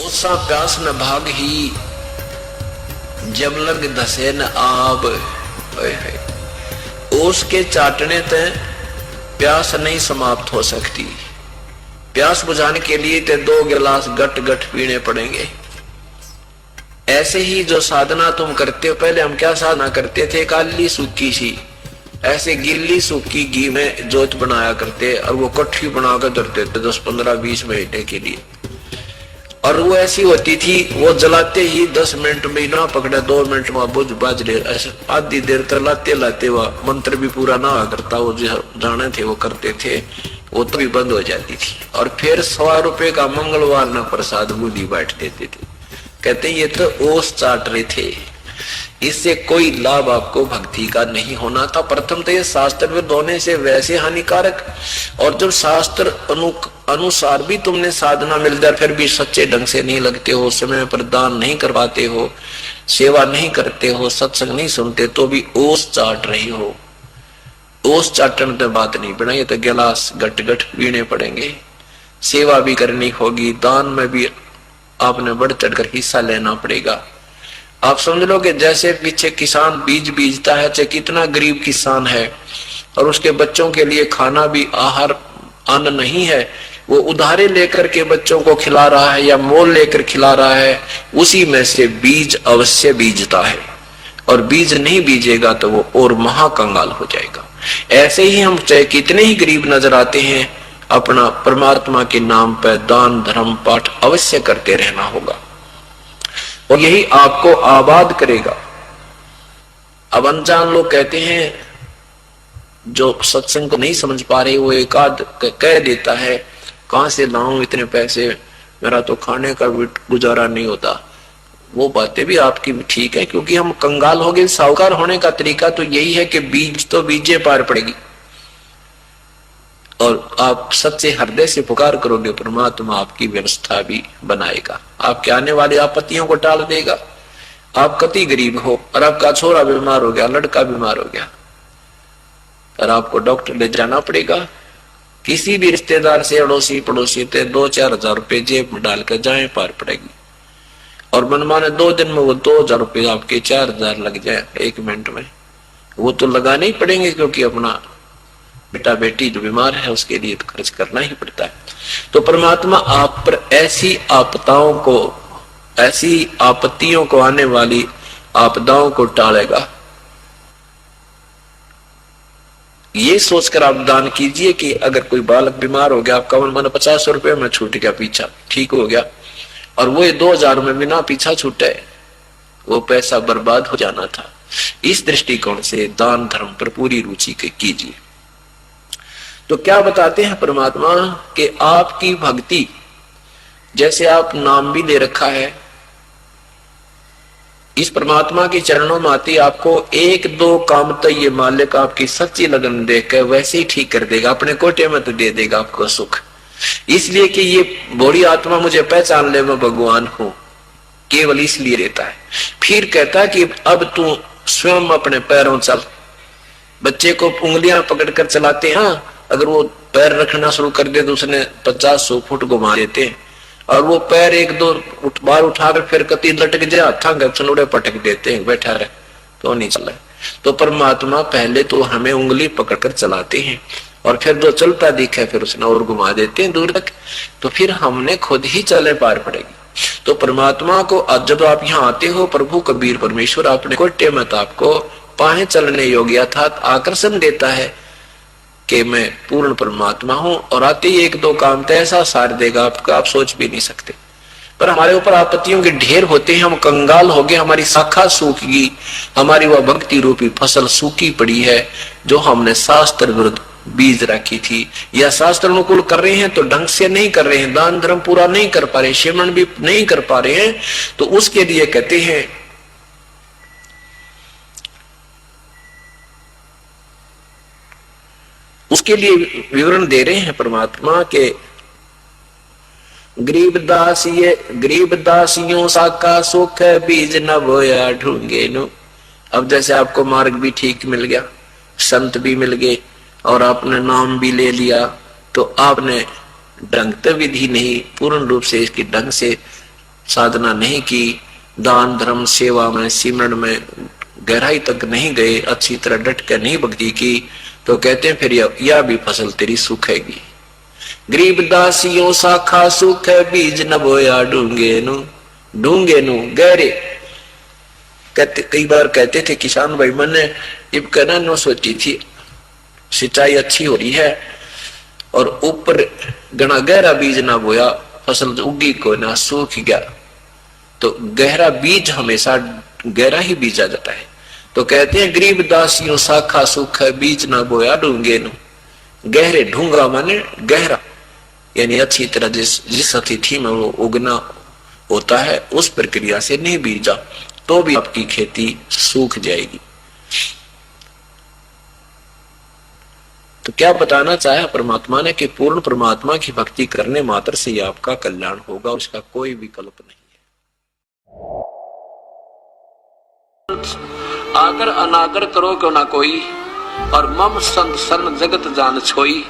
ओसा प्यास न भाग ही जब लग धसे न आब। ओस के चाटने ते प्यास नहीं समाप्त हो सकती। प्यास बुझाने के लिए ते 2 गिलास गट गट पीने पड़ेंगे। ऐसे ही जो साधना तुम करते हो, पहले हम क्या साधना करते थे, काली सूखी सी ऐसे गिल्ली सूखी घी में जोत बनाया करते और वो कट्ठी बनाकर धरते थे 10 15 20 महीने के लिए। और वो ऐसी होती थी, वो जलाते ही 10 मिनट में ना पकड़े 2 मिनट में बुझ बाज ले। आधी देर तक लाते लाते वह मंत्र भी पूरा ना हुआ करता, वो जो जाने थे वो करते थे, वो तो भी बंद हो जाती थी। और फिर 100 रुपए का मंगलवार ना प्रसाद बूंदी बांट देते थे। कहते ये तो ओस चाट रहे थे। इससे कोई लाभ आपको भक्ति का नहीं होना था। प्रथम तो ये शास्त्र विरुद्ध होने से वैसे हानिकारक, और जब शास्त्र अनुसार भी तुमने साधना मिल जाए फिर भी सच्चे ढंग से नहीं लगते हो, समय पर दान नहीं करवाते हो, सेवा नहीं करते हो, सत्संग नहीं सुनते, तो भी ओस चाट रही हो। ओस चाटन तो बात नहीं बनाई, तो गिलास गट गट पीने पड़ेंगे। सेवा भी करनी होगी, दान में भी आपने बढ़ चढ़कर हिस्सा लेना पड़ेगा। आप समझ लो कि जैसे पीछे किसान बीज बीजता है, चाहे कितना गरीब किसान है, और उसके बच्चों के लिए खाना भी आहार अन्न नहीं है, वो उधारे लेकर के बच्चों को खिला रहा है या मोल लेकर खिला रहा है, उसी में से बीज अवश्य बीजता है। और बीज नहीं बीजेगा तो वो और महाकंगाल हो जाएगा। ऐसे ही हम चाहे कितने ही गरीब नजर आते हैं, अपना परमात्मा के नाम पर दान धर्म पाठ अवश्य करते रहना होगा, और यही आपको आबाद करेगा। अब अनजान लोग कहते हैं, जो सत्संग को नहीं समझ पा रहे, वो एक आध कह देता है, कहां से लाऊं इतने पैसे, मेरा तो खाने का भी गुजारा नहीं होता। वो बातें भी आपकी ठीक है, क्योंकि हम कंगाल हो गए। साहूकार होने का तरीका तो यही है कि बीज तो बीजे पार पड़ेगी, और आप सच्चे हृदय से पुकार करोगे, परमात्मा आपकी व्यवस्था भी बनाएगा, आपके आने वाली आपत्तियों को टाल देगा। आप कति गरीब हो और आपका छोरा बीमार हो गया, लड़का बीमार हो गया, और आपको डॉक्टर ले जाना पड़ेगा। किसी भी रिश्तेदार से, अड़ोसी पड़ोसी से 2-4 हजार रुपए जेब में डालकर जाए, पार पड़ेगी। और मनमाने 2 दिन में वो 2000 रुपये आपके 4000 लग जाए 1 मिनट में, वो तो लगाने ही पड़ेंगे, क्योंकि अपना बेटा बेटी जो बीमार है उसके लिए तो खर्च करना ही पड़ता है। तो परमात्मा आप पर ऐसी आपदाओं को, ऐसी आपत्तियों को, आने वाली आपदाओं को टालेगा। ये सोचकर आप दान कीजिए कि अगर कोई बालक बीमार हो गया, आपका मन 50 रुपए में छूट गया, पीछा ठीक हो गया, और वो 2000 में बिना पीछा छूटे वो पैसा बर्बाद हो जाना था। इस दृष्टिकोण से दान धर्म पर पूरी रुचि कीजिए। तो क्या बताते हैं परमात्मा कि आपकी भक्ति, जैसे आप नाम भी ले रखा है, इस परमात्मा के चरणों में आती, आपको 1-2 काम तो ये मालिक आपकी सच्ची लगन देकर वैसे ही ठीक कर देगा, अपने कोटे में तो दे देगा आपको सुख। इसलिए कि ये बड़ी आत्मा मुझे पहचान ले, मैं भगवान हूं, केवल इसलिए रहता है। फिर कहता है कि अब तू स्वयं अपने पैरों चल। बच्चे को उंगलियां पकड़कर चलाते हैं, अगर वो पैर रखना शुरू कर दे तो उसने 50-100 फुट घुमा देते हैं, और वो पैर 1-2 बार उठाकर फिर कति लटक जाए, हाथा चनोड़े पटक देते हैं, बैठा रहे तो नहीं चला। तो परमात्मा पहले तो हमें उंगली पकड़कर चलाते हैं, और फिर जो चलता दिखे फिर उसने और घुमा देते हैं दूर तक, तो फिर हमने खुद ही चले पार पड़ेगी। तो परमात्मा को जब आप यहाँ आते हो, प्रभु कबीर परमेश्वर अपने कोटे में आपको पाए चलने योग्य अर्थात आकर्षण देता है कि मैं पूर्ण परमात्मा हूं, और आते ही 1-2 काम तो ऐसा सार देगा आपका, आप सोच भी नहीं सकते। पर हमारे ऊपर आपत्तियों के ढेर होते हैं, हम कंगाल हो गए, हमारी शाखा सूख गई, हमारी वह भक्ति रूपी फसल सूखी पड़ी है, जो हमने शास्त्र विरुद्ध बीज रखी थी। या शास्त्र अनुकूल कर रहे हैं तो ढंग से नहीं कर रहे हैं, दान धर्म पूरा नहीं कर पा रहे, सेवन भी नहीं कर पा रहे हैं, तो उसके लिए कहते हैं उसके लिए विवरण दे रहे हैं परमात्मा के गरीब दासियों साका सुख बीज न बोया ढूंगे नो। अब जैसे आपको मार्ग भी ठीक मिल गया, संत भी मिल गए, और आपने नाम भी ले लिया, तो आपने ढंग तो विधि नहीं, पूर्ण रूप से इसकी ढंग से साधना नहीं की, दान धर्म सेवा में सिमरण में गहराई तक नहीं गए, अच्छी तरह डट कर नहीं भक्ति की, तो कहते हैं फिर यह भी फसल तेरी सूखेगी। गरीब दासियों शाखा सुख है, बीज न बोया डूंगे नु गहरे। कहते कई बार कहते थे किसान भाई, मैंने इब कहना न सोची थी सिंचाई अच्छी हो रही है और ऊपर घना गहरा बीज ना बोया, फसल उगी को ना, सूख गया। तो गहरा बीज हमेशा गहरा ही बीजा जाता है। तो कहते हैं गरीब दासियों शाखा सुख है, बीज ना बोया डूंगे नु गहरे। ढूंगा माने गहरा, यानी अच्छी तरह जिस अतिथि में वो उगना होता है उस प्रक्रिया से नहीं बीजा तो भी आपकी खेती सूख जाएगी। तो क्या बताना चाहे परमात्मा ने कि पूर्ण परमात्मा की भक्ति करने मात्र से ही आपका कल्याण होगा, उसका कोई विकल्प नहीं है। आगर अनागर करो क्यों ना कोई, और मम संत शरण जगत जान छोई।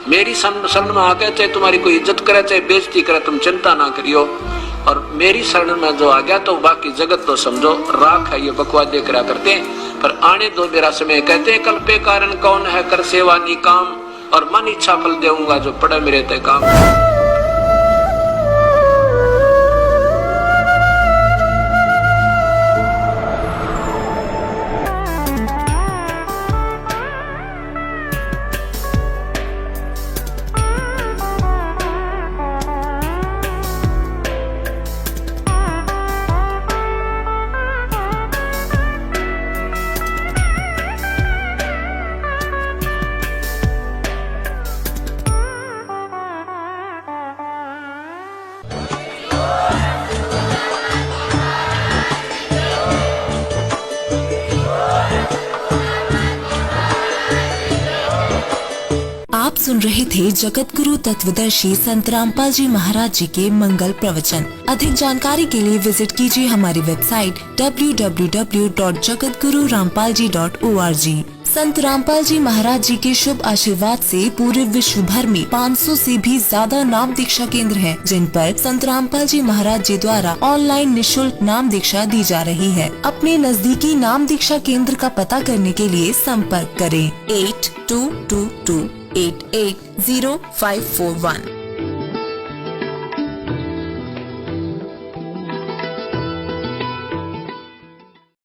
मेरी शरण में आके चाहे तुम्हारी कोई इज्जत करे चाहे बेइज्जती करे, तुम चिंता ना करियो। और मेरी शरण में जो आ गया तो बाकी जगत तो समझो राख है, ये बकवास देख रहा करते हैं, पर आने दो मेरा समय। कहते हैं कल्पे कारण कौन है, कर सेवा नी काम, और मन इच्छा फल देऊंगा जो पड़े मेरे ते काम। आप सुन रहे थे जगत गुरु तत्वदर्शी संत रामपाल जी महाराज जी के मंगल प्रवचन। अधिक जानकारी के लिए विजिट कीजिए हमारी वेबसाइट www.jagatgururampalji.org। संत रामपाल जी महाराज जी के शुभ आशीर्वाद से पूरे विश्व भर में 500 से भी ज्यादा नाम दीक्षा केंद्र हैं, जिन पर संत रामपाल जी महाराज जी द्वारा ऑनलाइन निशुल्क नाम दीक्षा दी जा रही है। अपने नजदीकी नाम दीक्षा केंद्र का पता करने के लिए संपर्क करें 8222880541।